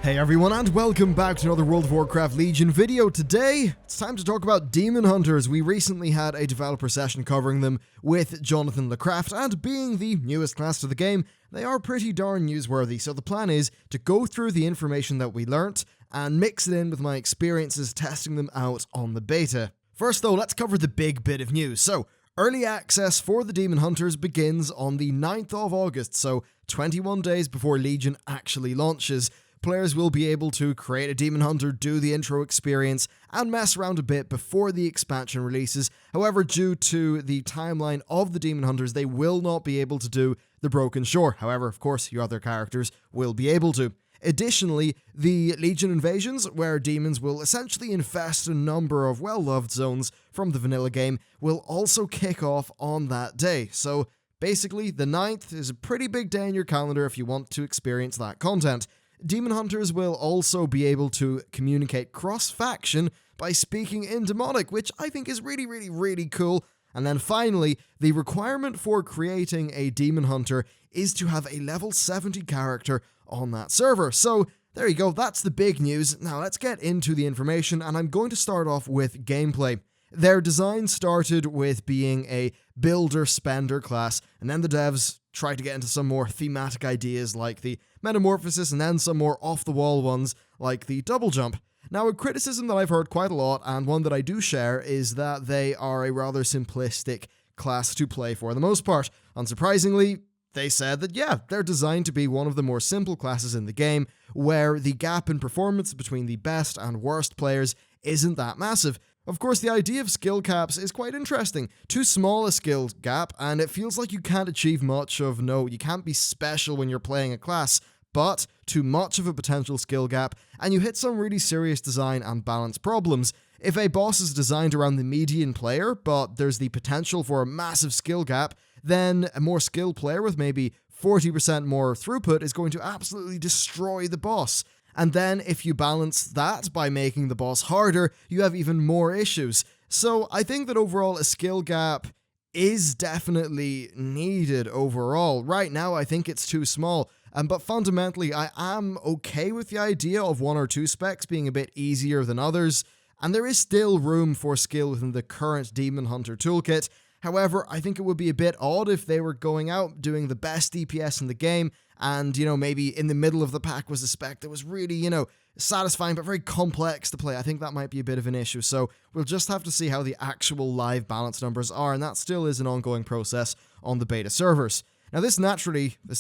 Hey everyone, and welcome back to another World of Warcraft Legion video. Today, it's time to talk about Demon Hunters. We recently had a developer session covering them with Jonathan LeCraft, and being the newest class to the game, they are pretty darn newsworthy. So the plan is to go through the information that we learnt and mix it in with my experiences testing them out on the beta. First though, let's cover the big bit of news. So, early access for the Demon Hunters begins on the 9th of August, so 21 days before Legion actually launches. Players will be able to create a Demon Hunter, do the intro experience, and mess around a bit before the expansion releases. However, due to the timeline of the Demon Hunters, they will not be able to do the Broken Shore. However, of course, your other characters will be able to. Additionally, the Legion invasions, where demons will essentially infest a number of well-loved zones from the vanilla game, will also kick off on that day. So, basically, the 9th is a pretty big day in your calendar if you want to experience that content. Demon Hunters will also be able to communicate cross-faction by speaking in Demonic, which I think is really cool. And then finally, the requirement for creating a Demon Hunter is to have a level 70 character on that server. So there you go, that's the big news. Now let's get into the information, and I'm going to start off with gameplay. Their design started with being a builder-spender class, and then the devs tried to get into some more thematic ideas like the Metamorphosis, and then some more off-the-wall ones like the Double Jump. Now, a criticism that I've heard quite a lot, and one that I do share, is that they are a rather simplistic class to play for the most part. Unsurprisingly, they said that, yeah, they're designed to be one of the more simple classes in the game, where the gap in performance between the best and worst players isn't that massive. Of course, the idea of skill caps is quite interesting. Too small a skill gap, and it feels like you can't achieve much of, no, you can't be special when you're playing a class, but too much of a potential skill gap, and you hit some really serious design and balance problems. If a boss is designed around the median player, but there's the potential for a massive skill gap, then a more skilled player with maybe 40% more throughput is going to absolutely destroy the boss. And then if you balance that by making the boss harder, you have even more issues. So I think that overall a skill gap is definitely needed overall. Right now I think it's too small, but fundamentally I am okay with the idea of one or two specs being a bit easier than others, and there is still room for skill within the current Demon Hunter toolkit. However, I think it would be a bit odd if they were going out doing the best DPS in the game, and, maybe in the middle of the pack was a spec that was really, satisfying but very complex to play. I think that might be a bit of an issue, so we'll just have to see how the actual live balance numbers are, and that still is an ongoing process on the beta servers. Now this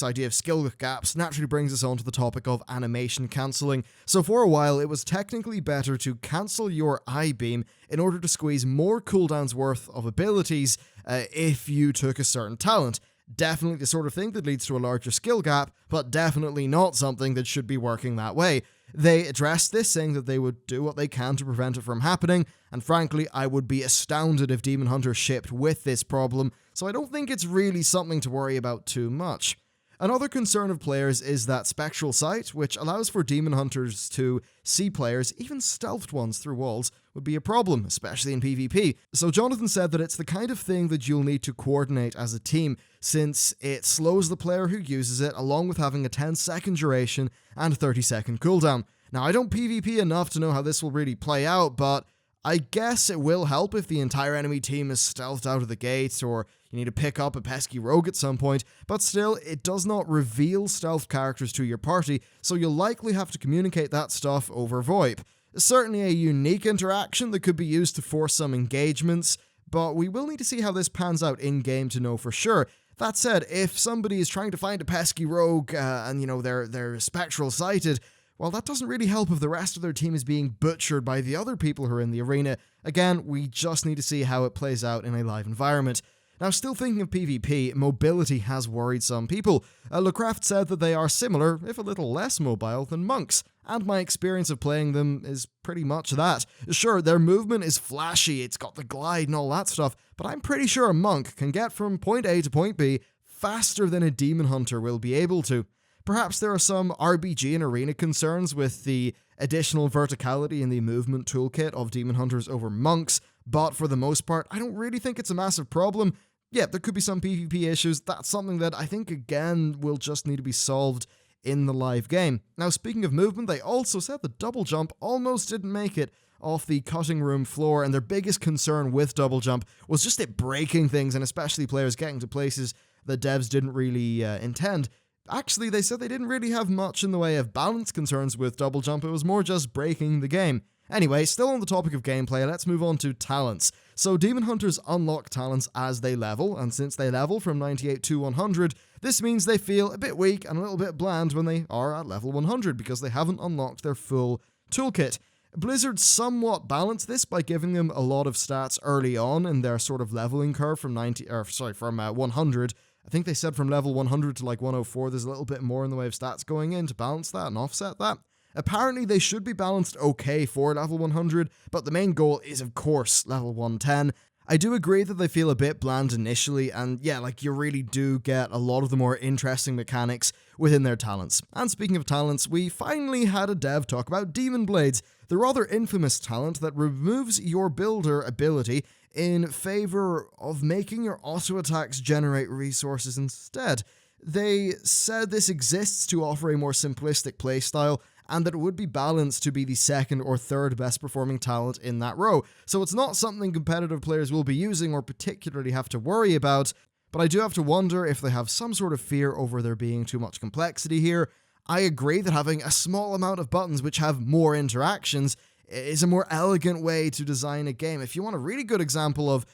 idea of skill gaps naturally brings us on to the topic of animation cancelling. So for a while, it was technically better to cancel your I-beam in order to squeeze more cooldowns worth of abilities if you took a certain talent. Definitely the sort of thing that leads to a larger skill gap, but definitely not something that should be working that way. They addressed this, saying that they would do what they can to prevent it from happening, and frankly, I would be astounded if Demon Hunter shipped with this problem, so I don't think it's really something to worry about too much. Another concern of players is that Spectral Sight, which allows for Demon Hunters to see players, even stealthed ones, through walls, would be a problem, especially in PvP. So Jonathan said that it's the kind of thing that you'll need to coordinate as a team, since it slows the player who uses it, along with having a 10-second duration and 30-second cooldown. Now, I don't PvP enough to know how this will really play out, but I guess it will help if the entire enemy team is stealthed out of the gate, or you need to pick up a pesky rogue at some point, but still, it does not reveal stealth characters to your party, so you'll likely have to communicate that stuff over VoIP. Certainly a unique interaction that could be used to force some engagements, but we will need to see how this pans out in-game to know for sure. That said, if somebody is trying to find a pesky rogue, and they're spectral sighted, well, that doesn't really help if the rest of their team is being butchered by the other people who are in the arena. Again, we just need to see how it plays out in a live environment. Now, still thinking of PvP, mobility has worried some people. LeCraft said that they are similar, if a little less mobile, than monks, and my experience of playing them is pretty much that. Sure, their movement is flashy, it's got the glide and all that stuff, but I'm pretty sure a monk can get from point A to point B faster than a Demon Hunter will be able to. Perhaps there are some RBG and arena concerns with the additional verticality in the movement toolkit of Demon Hunters over monks, but for the most part, I don't really think it's a massive problem. Yeah, there could be some PvP issues. That's something that I think, again, will just need to be solved in the live game. Now, speaking of movement, they also said the double jump almost didn't make it off the cutting room floor, and their biggest concern with double jump was just it breaking things, and especially players getting to places that devs didn't really intend. Actually, they said they didn't really have much in the way of balance concerns with double jump, it was more just breaking the game. Anyway, still on the topic of gameplay, let's move on to talents. So Demon Hunters unlock talents as they level, and since they level from 98 to 100, this means they feel a bit weak and a little bit bland when they are at level 100 because they haven't unlocked their full toolkit. Blizzard somewhat balanced this by giving them a lot of stats early on in their sort of leveling curve from 100. I think they said from level 100 to like 104, there's a little bit more in the way of stats going in to balance that and offset that. Apparently, they should be balanced okay for level 100, but the main goal is, of course, level 110. I do agree that they feel a bit bland initially, and yeah, like you really do get a lot of the more interesting mechanics within their talents. And speaking of talents, we finally had a dev talk about Demon Blades, the rather infamous talent that removes your builder ability in favor of making your auto attacks generate resources instead. They said this exists to offer a more simplistic playstyle, and that it would be balanced to be the second or third best performing talent in that row. So it's not something competitive players will be using or particularly have to worry about, but I do have to wonder if they have some sort of fear over there being too much complexity here. I agree that having a small amount of buttons which have more interactions is a more elegant way to design a game. If you want a really good example of,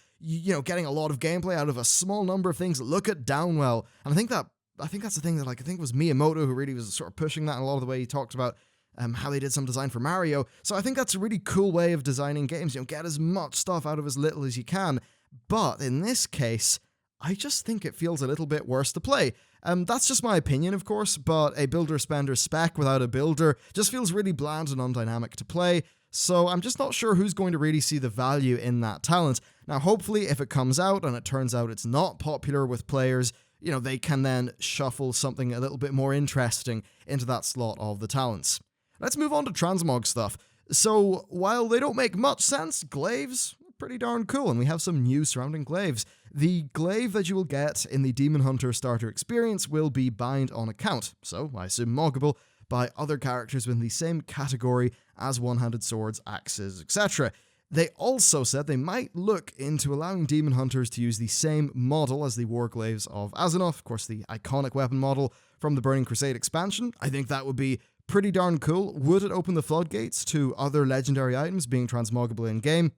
getting a lot of gameplay out of a small number of things, look at Downwell. And I think that's the thing that, I think it was Miyamoto who really was sort of pushing that in a lot of the way he talked about how they did some design for Mario. So I think that's a really cool way of designing games. Get as much stuff out of as little as you can. But in this case, I just think it feels a little bit worse to play. That's just my opinion, of course, but a builder-spender spec without a builder just feels really bland and undynamic to play. So I'm just not sure who's going to really see the value in that talent. Now, hopefully, if it comes out and it turns out it's not popular with players, they can then shuffle something a little bit more interesting into that slot of the talents. Let's move on to transmog stuff. So, while they don't make much sense, glaives are pretty darn cool, and we have some news surrounding glaives. The glaive that you will get in the Demon Hunter starter experience will be bind on account, so I assume moggable by other characters within the same category as one-handed swords, axes, etc. They also said they might look into allowing Demon Hunters to use the same model as the Warglaives of Azeroth, of course the iconic weapon model from the Burning Crusade expansion. I think that would be pretty darn cool. Would it open the floodgates to other legendary items being transmoggable in-game?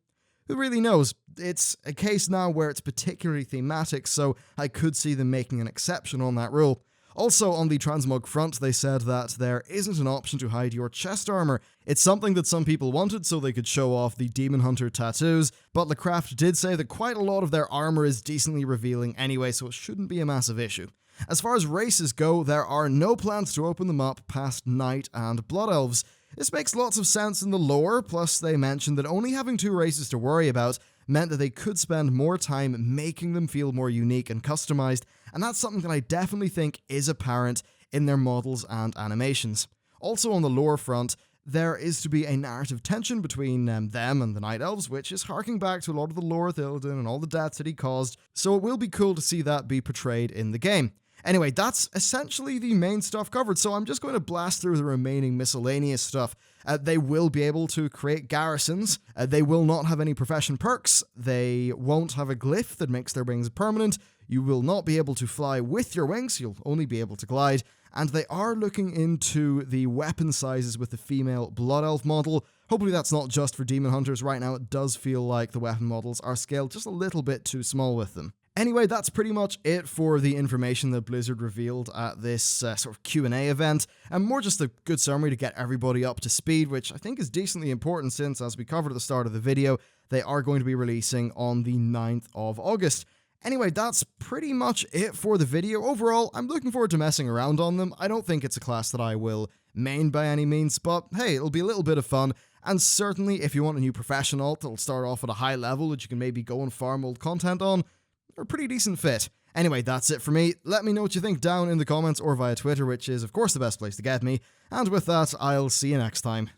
Who really knows? It's a case now where it's particularly thematic, so I could see them making an exception on that rule. Also, on the transmog front, they said that there isn't an option to hide your chest armor. It's something that some people wanted so they could show off the Demon Hunter tattoos, but Warcraft did say that quite a lot of their armor is decently revealing anyway, so it shouldn't be a massive issue. As far as races go, there are no plans to open them up past Knight and Blood Elves. This makes lots of sense in the lore, plus they mentioned that only having 2 races to worry about meant that they could spend more time making them feel more unique and customized, and that's something that I definitely think is apparent in their models and animations. Also on the lore front, there is to be a narrative tension between them and the Night Elves, which is harking back to a lot of the lore of Illidan and all the deaths that he caused, so it will be cool to see that be portrayed in the game. Anyway, that's essentially the main stuff covered, so I'm just going to blast through the remaining miscellaneous stuff. They will be able to create garrisons, they will not have any profession perks, they won't have a glyph that makes their wings permanent, you will not be able to fly with your wings, you'll only be able to glide, and they are looking into the weapon sizes with the female Blood Elf model. Hopefully that's not just for Demon Hunters. Right now it does feel like the weapon models are scaled just a little bit too small with them. Anyway, that's pretty much it for the information that Blizzard revealed at this sort of Q&A event, and more just a good summary to get everybody up to speed, which I think is decently important since, as we covered at the start of the video, they are going to be releasing on the 9th of August. Anyway, that's pretty much it for the video. Overall, I'm looking forward to messing around on them. I don't think it's a class that I will main by any means, but hey, it'll be a little bit of fun, and certainly if you want a new profession alt that'll start off at a high level that you can maybe go and farm old content on, they're a pretty decent fit. Anyway, that's it for me. Let me know what you think down in the comments or via Twitter, which is of course the best place to get me, and with that, I'll see you next time.